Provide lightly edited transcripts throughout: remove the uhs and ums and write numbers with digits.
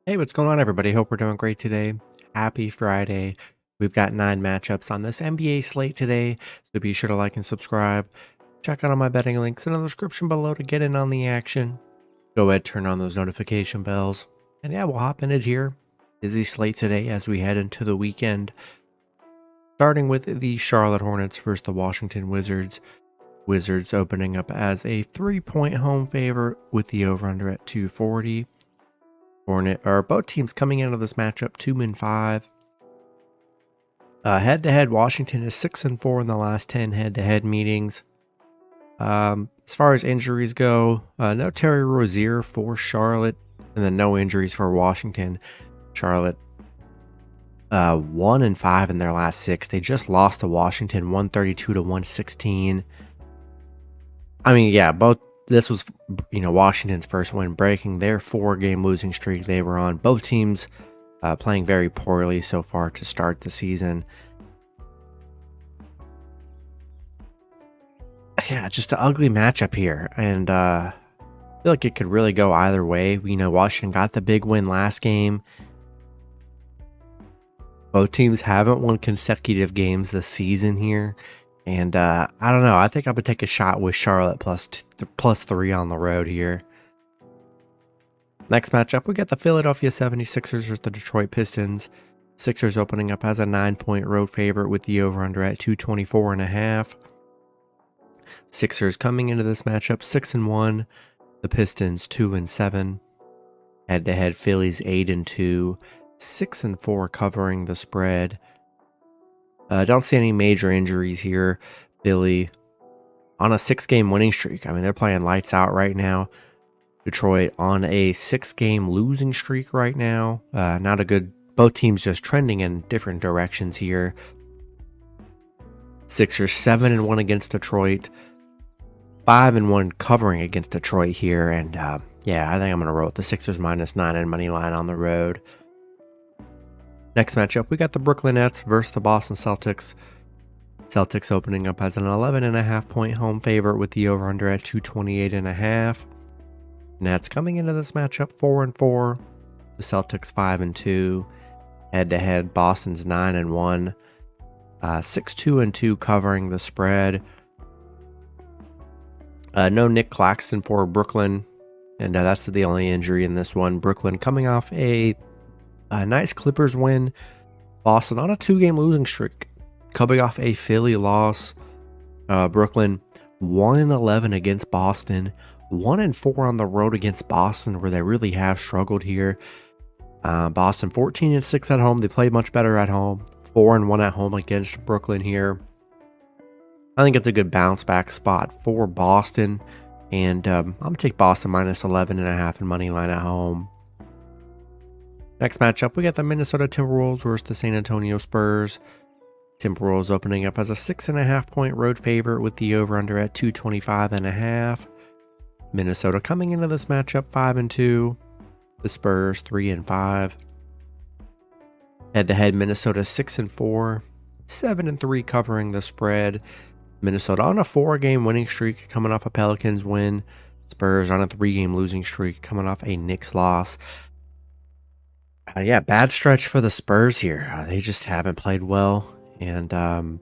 Hey, what's going on, everybody? Hope we're doing great today. Happy Friday. We've got 9 matchups on this NBA slate today, so be sure to like and subscribe. Check out all my betting links in the description below to get in on the action. Go ahead, turn on those notification bells. And yeah, we'll hop in it here. Busy slate today as we head into the weekend. Starting with the Charlotte Hornets versus the Washington Wizards. Wizards opening up as a 3-point home favorite with the over-under at 240. Both teams coming into this matchup 2-5. Head-to-head, Washington is 6-4 in the last 10 head-to-head meetings. As far as injuries go, no Terry Rozier for Charlotte, and then no injuries for Washington. Charlotte 1-5 in their last 6. They just lost to Washington 132-116. I mean, yeah, this was, Washington's first win, breaking their 4-game losing streak they were on. Both teams playing very poorly so far to start the season. Yeah, just an ugly matchup here, and I feel like it could really go either way. Washington got the big win last game. Both teams haven't won consecutive games this season here. And I don't know. I think I'm going to take a shot with Charlotte plus 3 on the road here. Next matchup, we got the Philadelphia 76ers versus the Detroit Pistons. Sixers opening up as a 9-point road favorite with the over-under at 224.5. Sixers coming into this matchup 6-1. The Pistons 2-7. Head-to-head, Phillies 8-2. 6-4 covering the spread. Don't see any major injuries here. Philly on a 6-game winning streak. I mean, they're playing lights out right now. Detroit on a 6-game losing streak right now. Not a good. Both teams just trending in different directions here. Sixers 7-1 against Detroit. 5-1 covering against Detroit here. And yeah, I think I'm going to roll with the Sixers -9 and money line on the road. Next matchup, we got the Brooklyn Nets versus the Boston Celtics. Celtics opening up as an 11.5-point home favorite with the over-under at 228.5. Nets coming into this matchup 4-4. The Celtics 5-2. Head-to-head, Boston's 9-1. 6-2-2 covering the spread. No Nick Claxton for Brooklyn, and that's the only injury in this one. Brooklyn coming off a nice Clippers win. Boston on a 2-game losing streak, coming off a Philly loss. Brooklyn 1-11 against Boston, 1-4 on the road against Boston, where they really have struggled here. Boston 14-6 at home. They play much better at home. 4-1 at home against Brooklyn here. I think it's a good bounce back spot for Boston, and I'm gonna take Boston -11.5 and money line at home. Next matchup, we got the Minnesota Timberwolves versus the San Antonio Spurs. Timberwolves opening up as a 6.5-point road favorite with the over-under at 225.5. Minnesota coming into this matchup 5-2. The Spurs 3-5. Head-to-head, Minnesota 6-4. 7-3 covering the spread. Minnesota on a 4-game winning streak coming off a Pelicans win. Spurs on a 3-game losing streak coming off a Knicks loss. Yeah, bad stretch for the Spurs here. They just haven't played well. And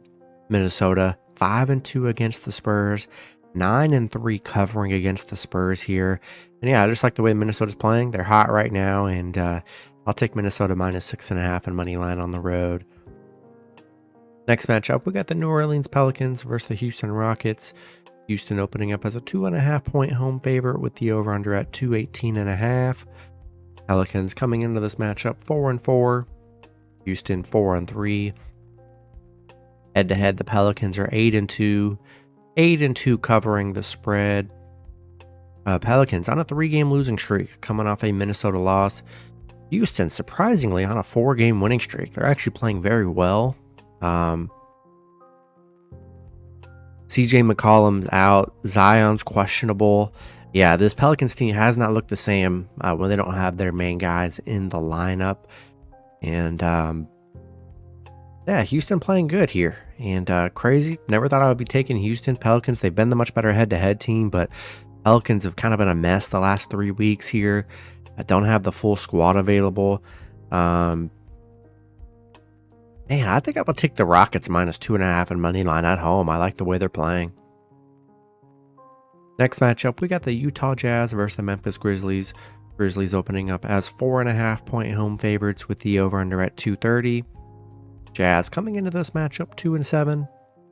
Minnesota 5-2 against the Spurs, 9-3 covering against the Spurs here. And yeah, I just like the way Minnesota's playing. They're hot right now, and I'll take Minnesota -6.5 and money line on the road. Next matchup, we got the New Orleans Pelicans versus the Houston Rockets. Houston opening up as a 2.5-point home favorite with the over-under at 218.5. Pelicans coming into this matchup 4-4. Houston 4-3. Head-to-head, the Pelicans are 8-2. 8-2 covering the spread. Pelicans on a 3-game losing streak coming off a Minnesota loss. Houston surprisingly on a 4-game winning streak. They're actually playing very well. CJ McCollum's out. Zion's questionable. Yeah, this Pelicans team has not looked the same when they don't have their main guys in the lineup. And yeah, Houston playing good here. And crazy. Never thought I would be taking Houston. Pelicans, they've been the much better head-to-head team, but Pelicans have kind of been a mess the last 3 weeks here. I don't have the full squad available. Man, I think I'm going to take the Rockets -2.5 in money line at home. I like the way they're playing. Next matchup, we got the Utah Jazz versus the Memphis Grizzlies. Grizzlies opening up as 4.5-point home favorites with the over-under at 230. Jazz coming into this matchup 2-7.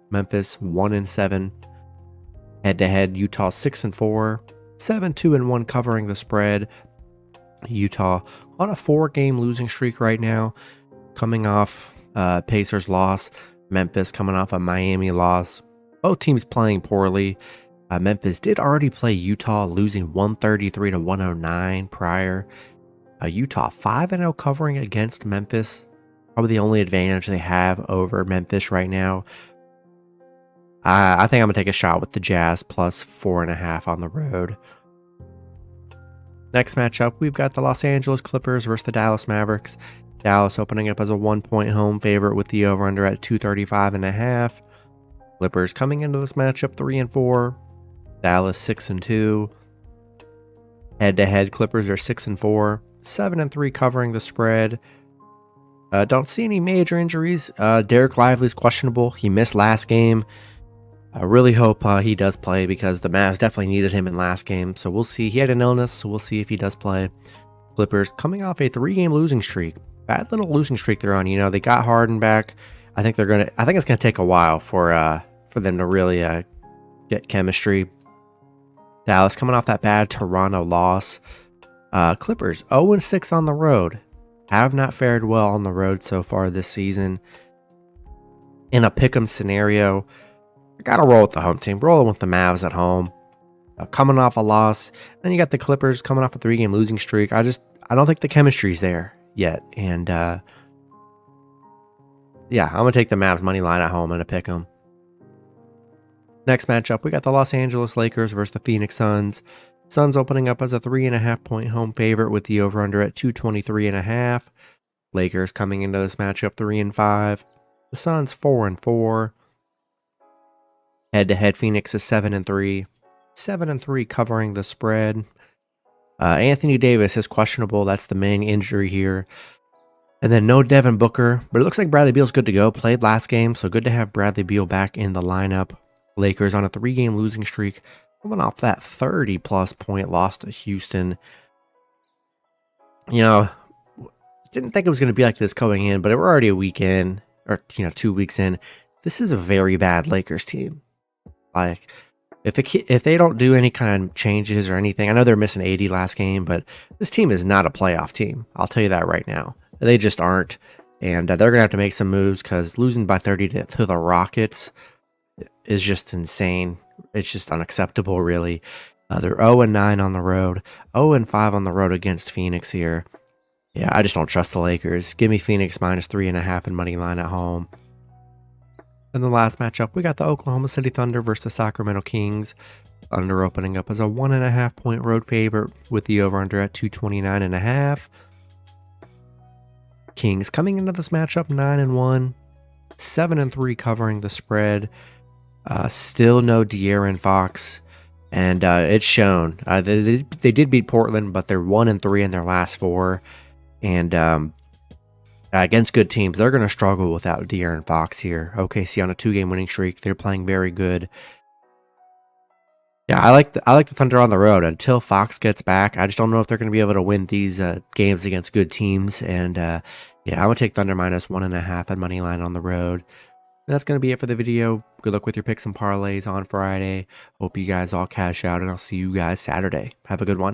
Memphis 1-7. Head-to-head, Utah 6-4. 7-2-1 covering the spread. Utah on a 4-game losing streak right now, coming off Pacers loss. Memphis coming off a Miami loss. Both teams playing poorly. Memphis did already play Utah, losing 133-109 prior. Utah 5-0 covering against Memphis. Probably the only advantage they have over Memphis right now. I think I'm going to take a shot with the Jazz plus 4.5 on the road. Next matchup, we've got the Los Angeles Clippers versus the Dallas Mavericks. Dallas opening up as a 1-point home favorite with the over-under at 235.5. Clippers coming into this matchup 3-4. Dallas 6-2. Head-to-head, Clippers are 6-4. 7-3 covering the spread. Don't see any major injuries. Derek Lively's questionable. He missed last game. I really hope he does play because the Mavs definitely needed him in last game. So we'll see. He had an illness, so we'll see if he does play. Clippers coming off a 3-game losing streak. Bad little losing streak they're on. You know, they got Harden back. I think it's gonna take a while for them to really get chemistry. Dallas coming off that bad Toronto loss. Clippers 0-6 on the road. Have not fared well on the road so far this season. In a pick'em scenario, I gotta roll with the home team. Rolling with the Mavs at home. Coming off a loss. Then you got the Clippers coming off a 3-game losing streak. I don't think the chemistry's there yet. And yeah, I'm gonna take the Mavs money line at home and a pick'em. Next matchup, we got the Los Angeles Lakers versus the Phoenix Suns. Suns opening up as a 3.5-point home favorite with the over-under at 223.5. Lakers coming into this matchup 3-5. The Suns 4-4. Head-to-head, Phoenix is 7-3. 7-3 covering the spread. Anthony Davis is questionable. That's the main injury here. And then no Devin Booker. But it looks like Bradley Beal's good to go. Played last game, so good to have Bradley Beal back in the lineup. Lakers on a 3-game losing streak. Coming off that 30-plus point loss to Houston. You know, didn't think it was going to be like this going in, but we're already a week in, or 2 weeks in. This is a very bad Lakers team. Like, if they don't do any kind of changes or anything, I know they're missing 80 last game, but this team is not a playoff team. I'll tell you that right now. They just aren't, and they're going to have to make some moves because losing by 30 to the Rockets is just insane. It's just unacceptable, really. They're 0-9 on the road, 0-5 on the road against Phoenix here. Yeah, I just don't trust the Lakers. Give me Phoenix -3.5 in money line at home. In the last matchup, we got the Oklahoma City Thunder versus the Sacramento Kings. Thunder opening up as a 1.5-point road favorite with the over-under at 229.5. Kings coming into this matchup 9-1, 7-3 covering the spread. Still no De'Aaron Fox, and it's shown. They did beat Portland, but they're 1-3 in their last 4, and against good teams, they're going to struggle without De'Aaron Fox here. OKC on a 2-game winning streak. They're playing very good. Yeah, I like the Thunder on the road until Fox gets back. I just don't know if they're going to be able to win these games against good teams. And yeah, I'm going to take Thunder -1.5 and money line on the road. And that's going to be it for the video. Good luck with your picks and parlays on Friday. Hope you guys all cash out, and I'll see you guys Saturday. Have a good one.